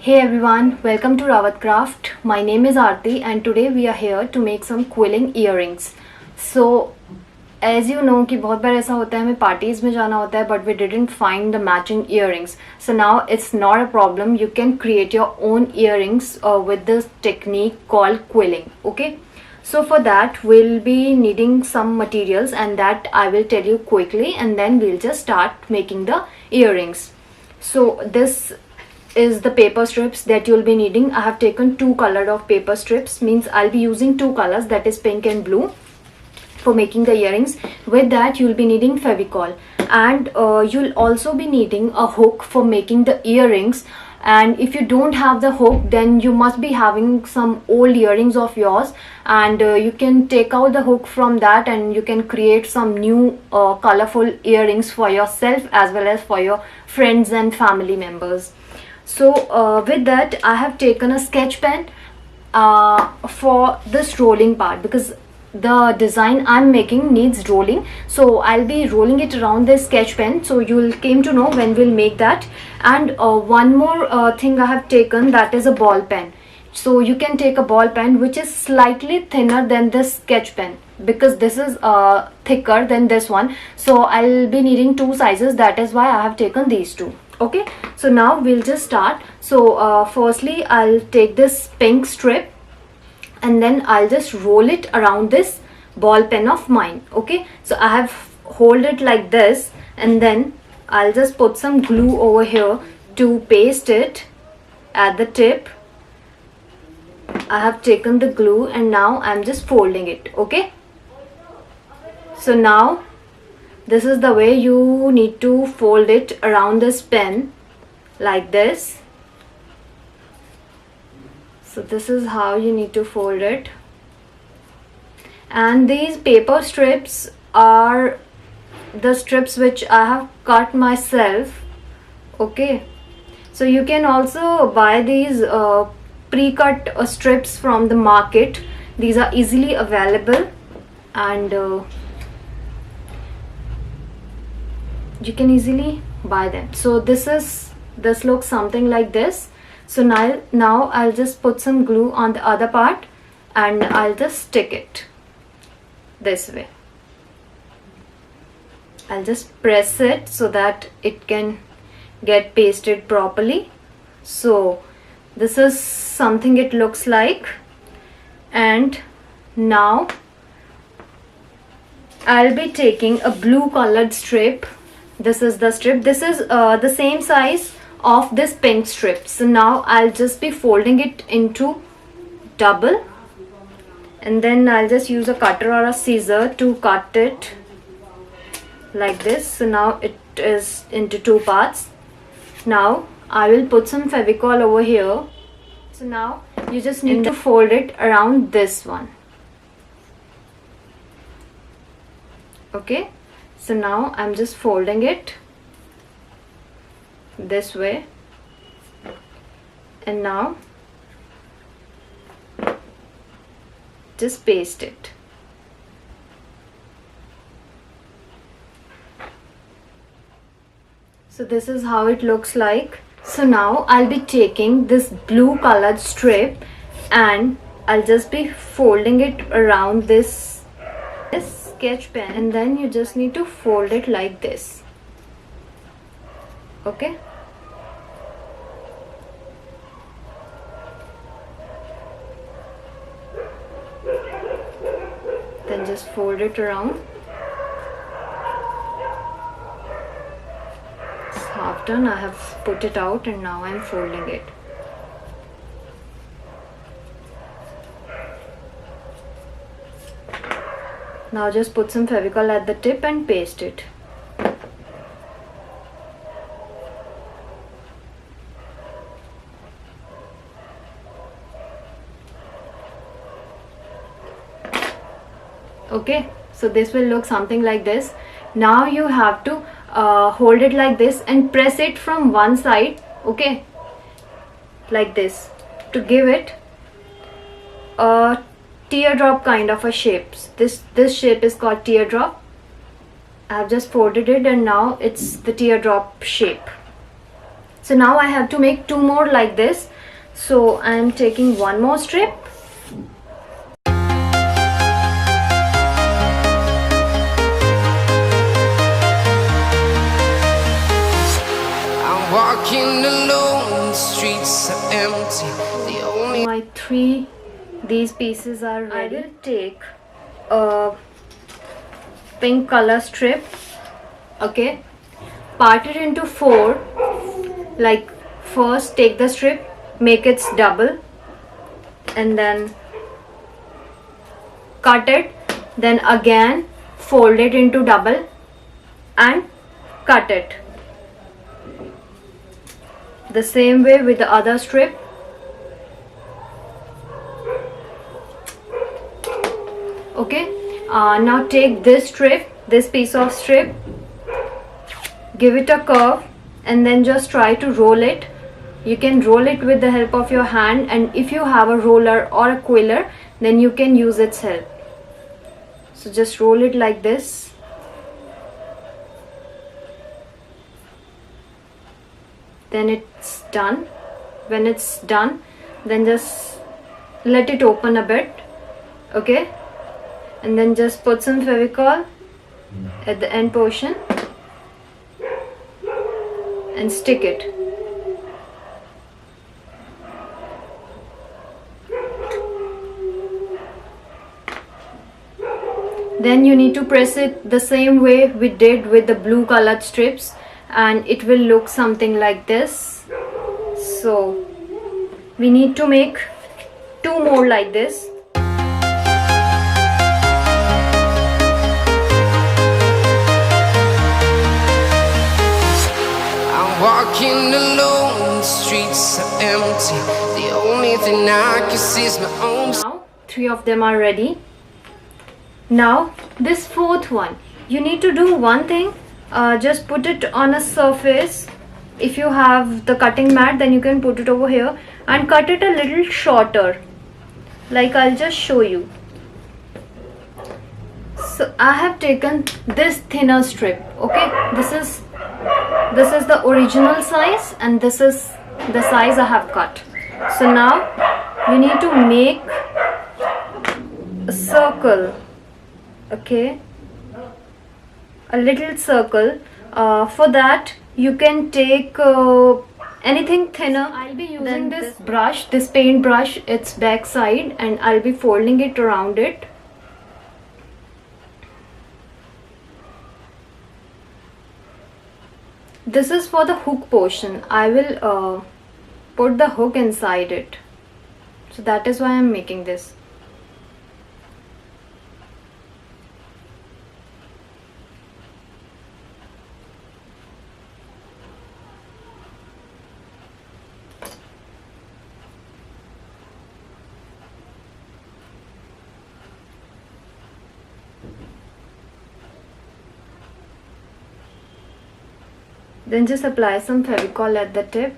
Hey everyone, welcome to RAWatCraft. My name is Aarti and today we are here to make some quilling earrings. So as you know कि बहुत बार ऐसा होता है हमें parties में जाना होता है but we didn't find the matching earrings. So now it's not a problem. You can create your own earrings with this technique called quilling. Okay. So for that we'll be needing some materials and that I will tell you quickly and then we'll just start making the earrings. So this is the paper strips that you'll be needing. I have taken two colored of paper strips, means I'll be using two colors, that is pink and blue, for making the earrings. With that you'll be needing Fevicol and you'll also be needing a hook for making the earrings. And if you don't have the hook, then you must be having some old earrings of yours and you can take out the hook from that and you can create some new colorful earrings for yourself as well as for your friends and family members. So with that I have taken a sketch pen for this rolling part because the design I'm making needs rolling, so I'll be rolling it around this sketch pen, so you'll came to know when we'll make that. And one more thing I have taken, that is a ball pen. So you can take a ball pen which is slightly thinner than this sketch pen because this is thicker than this one, so I'll be needing two sizes, that is why I have taken these two. Okay, so now we'll just start. So firstly I'll take this pink strip and then I'll just roll it around this ball pen of mine. Okay, so I have hold it like this and then I'll just put some glue over here to paste it at the tip. I have taken the glue and now I'm just folding it. Okay, so now this is the way you need to fold it around this pen, like this. So this is how you need to fold it. And these paper strips are the strips which I have cut myself. Okay, so you can also buy these pre-cut strips from the market. These are easily available and you can easily buy them. So this looks something like this. So now I'll just put some glue on the other part and I'll just stick it this way. I'll just press it so that it can get pasted properly. So this is something it looks like. And now I'll be taking a blue colored strip. This is the strip. This is the same size of this pink strip. So now I'll just be folding it into double and then I'll just use a cutter or a scissor to cut it like this. So now it is into two parts. Now I will put some Fevicol over here. So now you just need to fold it around this one. Okay, so now I'm just folding it this way and now just paste it. So this is how it looks like. So now I'll be taking this blue colored strip and I'll just be folding it around this sketch pen and then you just need to fold it like this. Okay, then just fold it around. It's half done. I have put it out and now I'm folding it. Now just put some Fevicol at the tip and paste it. Okay, so this will look something like this. Now you have to hold it like this and press it from one side. Okay, like this, to give it a teardrop kind of a shape. This shape is called teardrop. I have just folded it and now it's the teardrop shape. So now I have to make 2 more like this. So I am taking 1 more strip. I'm walking alone, the streets are empty. The only My 3 these pieces are ready. I will take a pink color strip, okay, part it into 4. Like, first take the strip, make it double, and then cut it, then again fold it into double and cut it. The same way with the other strip. Okay, now take this strip, this piece of strip, give it a curve, and then just try to roll it. You can roll it with the help of your hand, and if you have a roller or a quiller, then you can use its help. So just roll it like this. Then it's done. When it's done, then just let it open a bit, okay, and then just put some Fevicol at the end portion and stick it. Then you need to press it the same way we did with the blue colored strips, and it will look something like this. So we need to make 2 more like this. I'm walking alone, the streets are empty. The only thing I can see is my own. Now 3 of them are ready. Now this 4th one, you need to do one thing. Just put it on a surface. If you have the cutting mat, then you can put it over here and cut it a little shorter, like I'll just show you. So I have taken this thinner strip, okay, this is the original size, and this is the size I have cut. So now you need to make a circle, okay, a little circle. For that you can take anything thinner. I'll be using this brush, this paint brush, its back side, and I'll be folding it around it. This is for the hook portion. I will put the hook inside it, so that is why I'm making this. Then just apply some Fevicol at the tip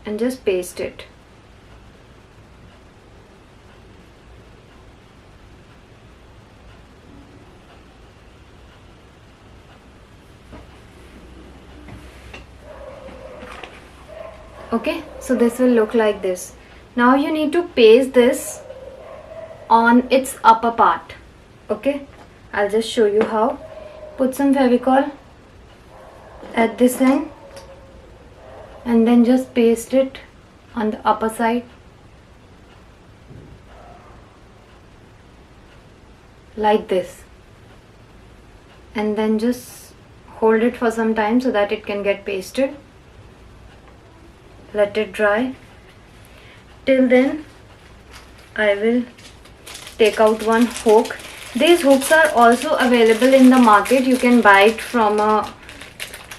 and just paste it. Okay, so this will look like this. Now you need to paste this on its upper part. Okay, I'll just show you how. Put some Fevicol at this end and then just paste it on the upper side like this, and then just hold it for some time so that it can get pasted. Let it dry. Till then I will take out one hook. These hooks are also available in the market. You can buy it from a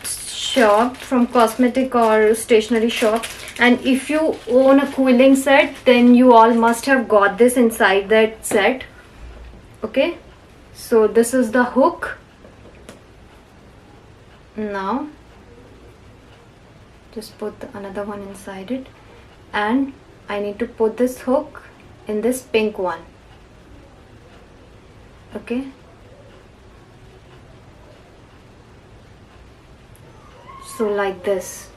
shop, from cosmetic or stationery shop. And if you own a quilling set, then you all must have got this inside that set. Okay, so this is the hook. Now just put another one inside it, and I need to put this hook in this pink one. Okay, So like this.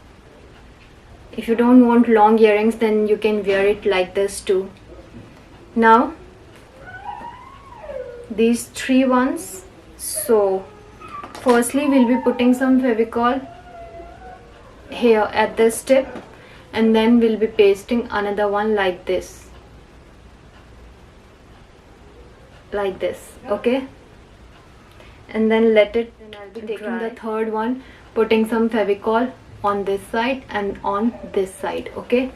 If you don't want long earrings, then you can wear it like this too. Now these 3 ones. So firstly we'll be putting some Fevicol here at this tip, and then we'll be pasting another one like this, okay, and then let it. Then I'll be taking the third one, putting some Fevicol on this side and on this side, okay,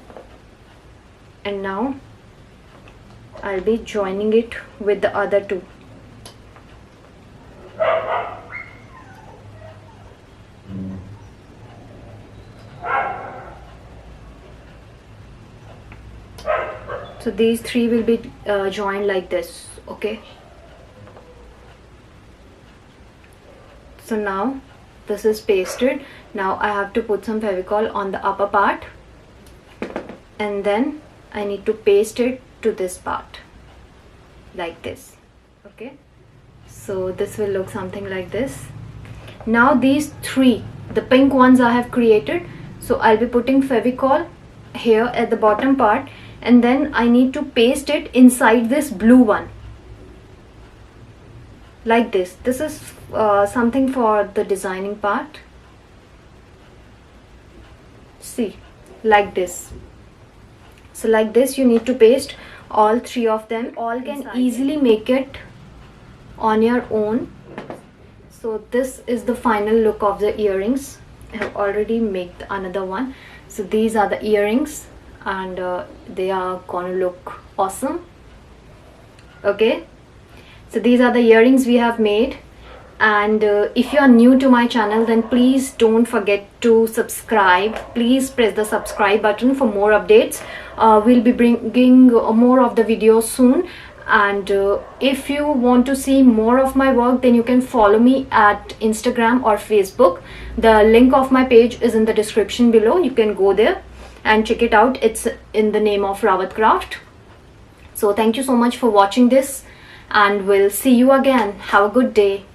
and now I'll be joining it with the other two. So these 3 will be joined like this, okay. So now this is pasted. Now I have to put some Fevicol on the upper part, and then I need to paste it to this part like this, okay. So this will look something like this. Now these 3, the pink ones I have created, so I'll be putting Fevicol here at the bottom part, and then I need to paste it inside this blue one like this. This is something for the designing part. See, like this. So like this you need to paste all 3 of them. All can easily make it on your own. So this is the final look of the earrings. I have already made another one. So these are the earrings, and they are gonna look awesome, okay. So these are the earrings we have made, and if you are new to my channel, then please don't forget to subscribe. Please press the subscribe button for more updates. We'll be bringing more of the videos soon, and if you want to see more of my work, then you can follow me at Instagram or Facebook. The link of my page is in the description below. You can go there and check it out. It's in the name of RAWatCraft. So thank you so much for watching this, and we'll see you again. Have a good day.